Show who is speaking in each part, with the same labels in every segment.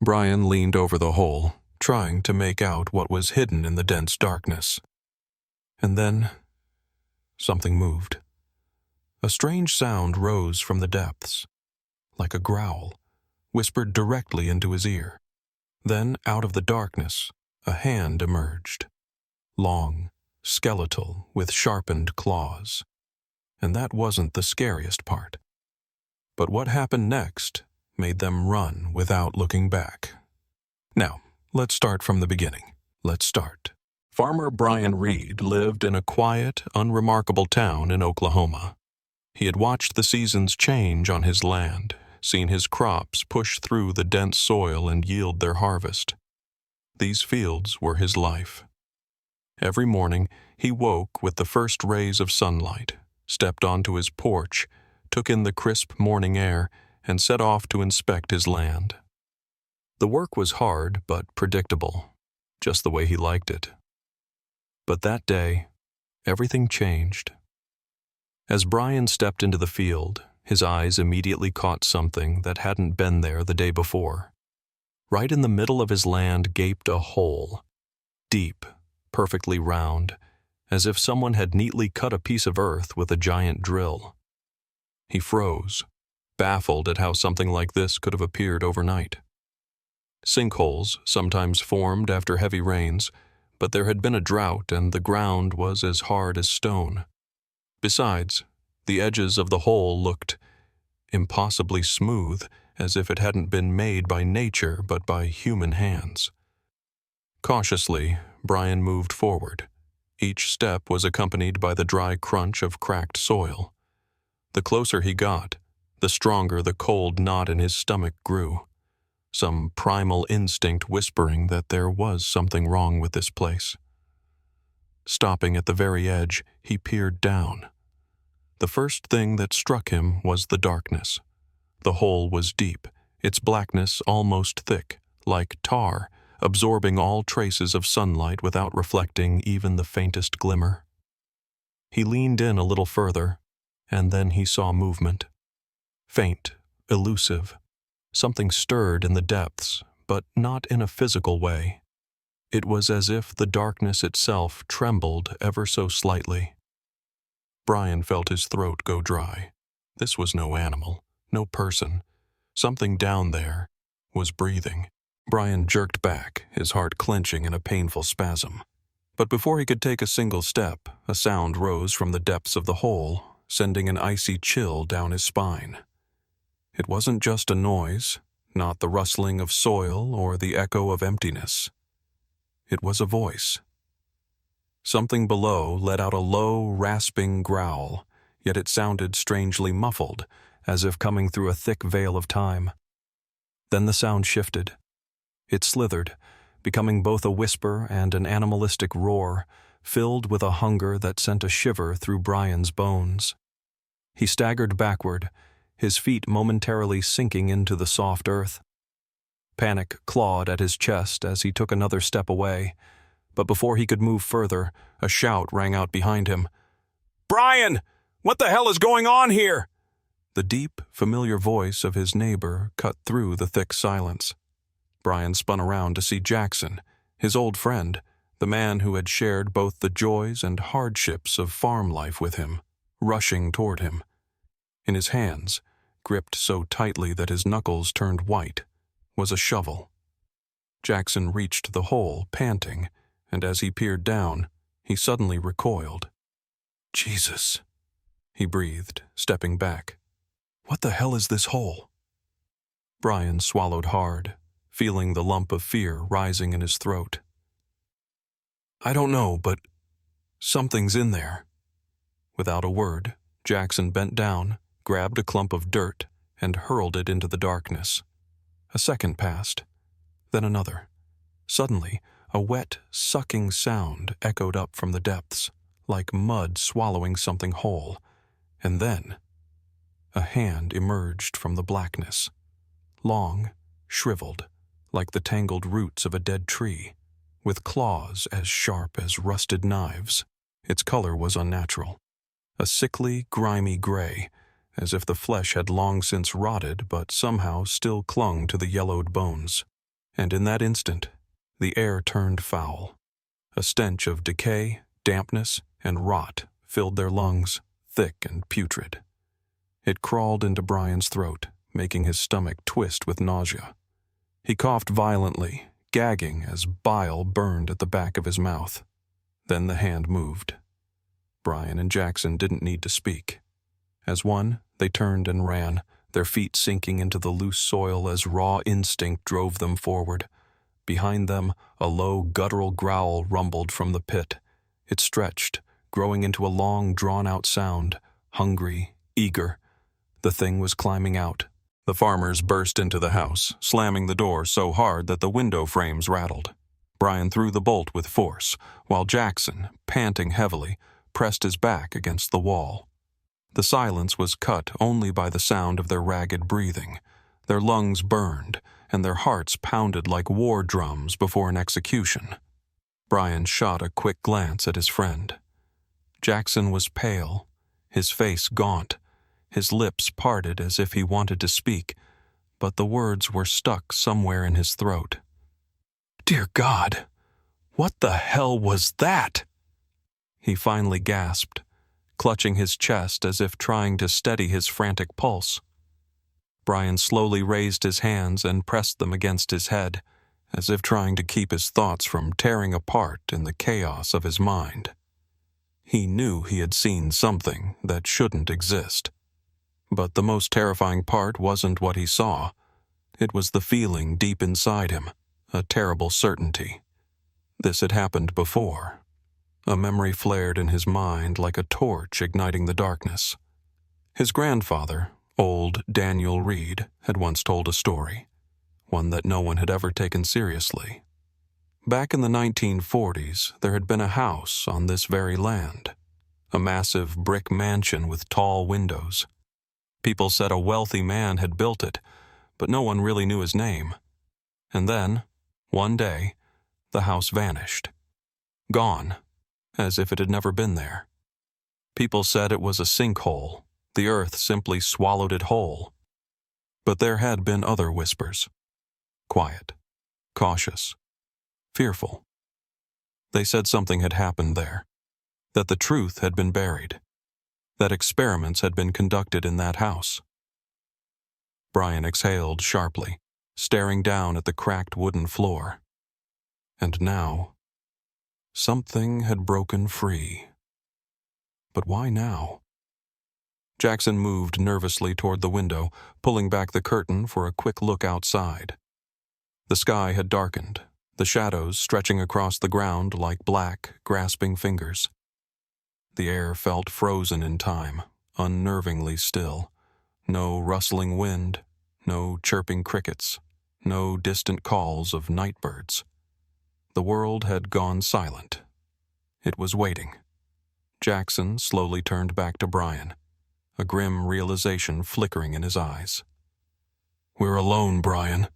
Speaker 1: Brian leaned over the hole, trying to make out what was hidden in the dense darkness. And then, something moved. A strange sound rose from the depths, like a growl, whispered directly into his ear. Then, out of the darkness, a hand emerged. Long, skeletal, with sharpened claws. And that wasn't the scariest part. But what happened next made them run without looking back. Now, let's start from the beginning. Let's start. Farmer Brian Reed lived in a quiet, unremarkable town in Oklahoma. He had watched the seasons change on his land, seen his crops push through the dense soil and yield their harvest. These fields were his life. Every morning, he woke with the first rays of sunlight, stepped onto his porch, took in the crisp morning air, and set off to inspect his land. The work was hard but predictable, just the way he liked it. But that day, everything changed. As Brian stepped into the field, his eyes immediately caught something that hadn't been there the day before. Right in the middle of his land gaped a hole, deep, perfectly round, as if someone had neatly cut a piece of earth with a giant drill. He froze, baffled at how something like this could have appeared overnight. Sinkholes sometimes formed after heavy rains, but there had been a drought and the ground was as hard as stone. Besides, the edges of the hole looked impossibly smooth, as if it hadn't been made by nature but by human hands. Cautiously, Brian moved forward. Each step was accompanied by the dry crunch of cracked soil. The closer he got, the stronger the cold knot in his stomach grew, some primal instinct whispering that there was something wrong with this place. Stopping at the very edge, he peered down. The first thing that struck him was the darkness. The hole was deep, its blackness almost thick, like tar, absorbing all traces of sunlight without reflecting even the faintest glimmer. He leaned in a little further, and then he saw movement. Faint, elusive. Something stirred in the depths, but not in a physical way. It was as if the darkness itself trembled ever so slightly. Brian felt his throat go dry. This was no animal, no person. Something down there was breathing. Brian jerked back, his heart clenching in a painful spasm. But before he could take a single step, a sound rose from the depths of the hole, sending an icy chill down his spine. It wasn't just a noise, not the rustling of soil or the echo of emptiness. It was a voice. Something below let out a low, rasping growl, yet it sounded strangely muffled, as if coming through a thick veil of time. Then the sound shifted. It slithered, becoming both a whisper and an animalistic roar, filled with a hunger that sent a shiver through Brian's bones. He staggered backward, his feet momentarily sinking into the soft earth. Panic clawed at his chest as he took another step away, but before he could move further, a shout rang out behind him. "Brian! What the hell is going on here?" The deep, familiar voice of his neighbor cut through the thick silence. Brian spun around to see Jackson, his old friend, the man who had shared both the joys and hardships of farm life with him, rushing toward him. In his hands, gripped so tightly that his knuckles turned white, was a shovel. Jackson reached the hole, panting, and as he peered down, he suddenly recoiled. "Jesus," he breathed, stepping back. "What the hell is this hole?" Brian swallowed hard, feeling the lump of fear rising in his throat. "I don't know, but something's in there." Without a word, Jackson bent down, grabbed a clump of dirt, and hurled it into the darkness. A second passed, then another. Suddenly, a wet, sucking sound echoed up from the depths, like mud swallowing something whole, and then a hand emerged from the blackness, long, shriveled, like the tangled roots of a dead tree, with claws as sharp as rusted knives. Its color was unnatural, a sickly, grimy gray, as if the flesh had long since rotted but somehow still clung to the yellowed bones. And in that instant, the air turned foul. A stench of decay, dampness, and rot filled their lungs, thick and putrid. It crawled into Brian's throat, making his stomach twist with nausea. He coughed violently, gagging as bile burned at the back of his mouth. Then the hand moved. Brian and Jackson didn't need to speak. As one, they turned and ran, their feet sinking into the loose soil as raw instinct drove them forward. Behind them, a low, guttural growl rumbled from the pit. It stretched, growing into a long, drawn-out sound, hungry, eager. The thing was climbing out. The farmers burst into the house, slamming the door so hard that the window frames rattled. Brian threw the bolt with force, while Jackson, panting heavily, pressed his back against the wall. The silence was cut only by the sound of their ragged breathing. Their lungs burned, and their hearts pounded like war drums before an execution. Brian shot a quick glance at his friend. Jackson was pale, his face gaunt, his lips parted as if he wanted to speak, but the words were stuck somewhere in his throat. "Dear God, what the hell was that?" He finally gasped, clutching his chest as if trying to steady his frantic pulse. Brian slowly raised his hands and pressed them against his head, as if trying to keep his thoughts from tearing apart in the chaos of his mind. He knew he had seen something that shouldn't exist. But the most terrifying part wasn't what he saw. It was the feeling deep inside him, a terrible certainty. This had happened before. A memory flared in his mind like a torch igniting the darkness. His grandfather, old Daniel Reed, had once told a story, one that no one had ever taken seriously. Back in the 1940s, there had been a house on this very land, a massive brick mansion with tall windows. People said a wealthy man had built it, but no one really knew his name. And then, one day, the house vanished. Gone, as if it had never been there. People said it was a sinkhole. The earth simply swallowed it whole. But there had been other whispers. Quiet, cautious, fearful. They said something had happened there, that the truth had been buried, that experiments had been conducted in that house. Brian exhaled sharply, staring down at the cracked wooden floor. And now, something had broken free. But why now? Jackson moved nervously toward the window, pulling back the curtain for a quick look outside. The sky had darkened, the shadows stretching across the ground like black, grasping fingers. The air felt frozen in time, unnervingly still. No rustling wind, no chirping crickets, no distant calls of night birds. The world had gone silent. It was waiting. Jackson slowly turned back to Brian, a grim realization flickering in his eyes. "We're alone, Brian."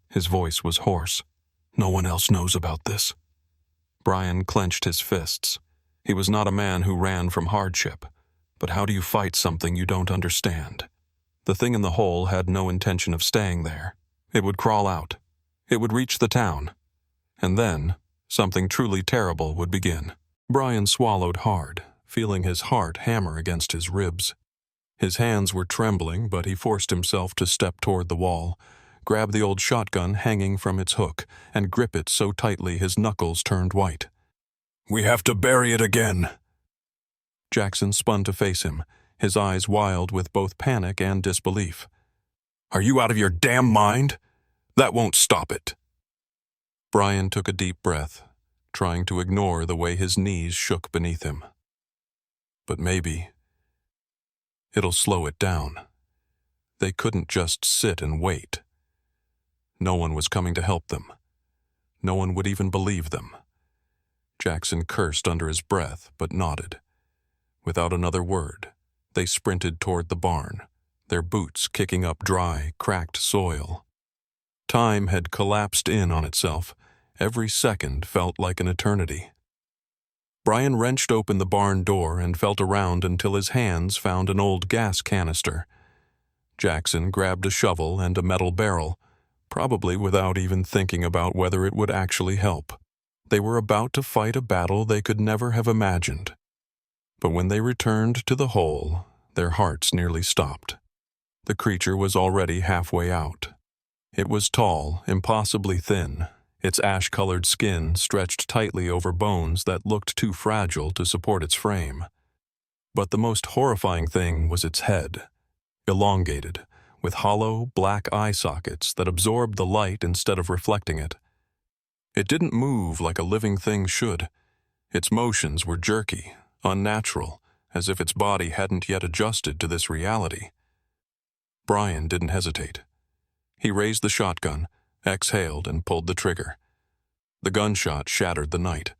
Speaker 1: His voice was hoarse. "No one else knows about this." Brian clenched his fists. He was not a man who ran from hardship. But how do you fight something you don't understand? The thing in the hole had no intention of staying there. It would crawl out. It would reach the town. And then, something truly terrible would begin. Brian swallowed hard, feeling his heart hammer against his ribs. His hands were trembling, but he forced himself to step toward the wall, grab the old shotgun hanging from its hook, and grip it so tightly his knuckles turned white. "We have to bury it again." Jackson spun to face him, his eyes wild with both panic and disbelief. "Are you out of your damn mind? That won't stop it." Brian took a deep breath, trying to ignore the way his knees shook beneath him. But maybe it'll slow it down. They couldn't just sit and wait. No one was coming to help them. No one would even believe them. Jackson cursed under his breath, but nodded. Without another word, they sprinted toward the barn, their boots kicking up dry, cracked soil. Time had collapsed in on itself. Every second felt like an eternity. Brian wrenched open the barn door and felt around until his hands found an old gas canister. Jackson grabbed a shovel and a metal barrel, probably without even thinking about whether it would actually help. They were about to fight a battle they could never have imagined. But when they returned to the hole, their hearts nearly stopped. The creature was already halfway out. It was tall, impossibly thin, its ash-colored skin stretched tightly over bones that looked too fragile to support its frame. But the most horrifying thing was its head, elongated, with hollow, black eye sockets that absorbed the light instead of reflecting it. It didn't move like a living thing should. Its motions were jerky, unnatural, as if its body hadn't yet adjusted to this reality. Brian didn't hesitate. He raised the shotgun, exhaled, and pulled the trigger. The gunshot shattered the night.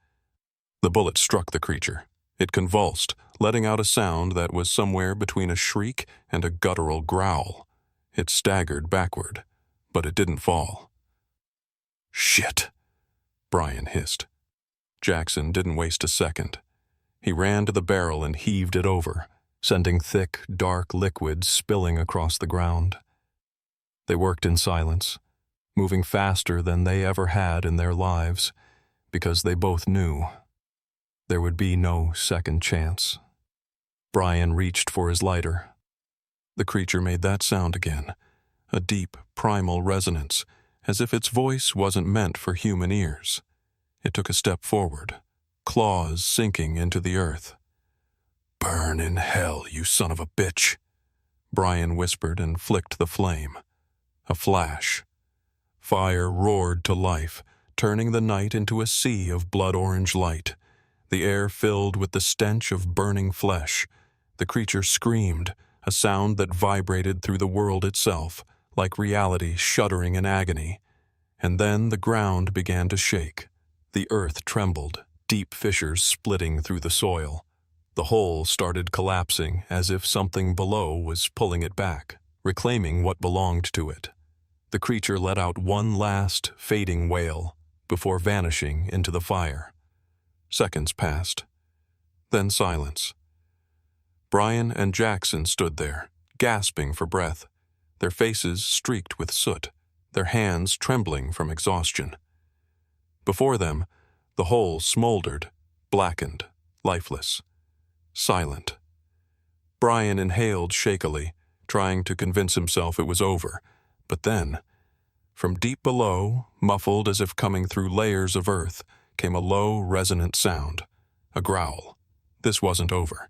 Speaker 1: The bullet struck the creature. It convulsed, letting out a sound that was somewhere between a shriek and a guttural growl. It staggered backward, but it didn't fall. "Shit," Brian hissed. Jackson didn't waste a second. He ran to the barrel and heaved it over, sending thick, dark liquid spilling across the ground. They worked in silence, moving faster than they ever had in their lives, because they both knew there would be no second chance. Brian reached for his lighter. The creature made that sound again, a deep, primal resonance, as if its voice wasn't meant for human ears. It took a step forward, claws sinking into the earth. "Burn in hell, you son of a bitch," Brian whispered and flicked the flame. A flash. Fire roared to life, turning the night into a sea of blood-orange light. The air filled with the stench of burning flesh. The creature screamed, a sound that vibrated through the world itself, like reality shuddering in agony. And then the ground began to shake. The earth trembled, deep fissures splitting through the soil. The hole started collapsing as if something below was pulling it back, reclaiming what belonged to it. The creature let out one last, fading wail before vanishing into the fire. Seconds passed. Then silence. Brian and Jackson stood there, gasping for breath, their faces streaked with soot, their hands trembling from exhaustion. Before them, the hole smoldered, blackened, lifeless, silent. Brian inhaled shakily, trying to convince himself it was over. But then, from deep below, muffled as if coming through layers of earth, came a low, resonant sound, a growl. This wasn't over.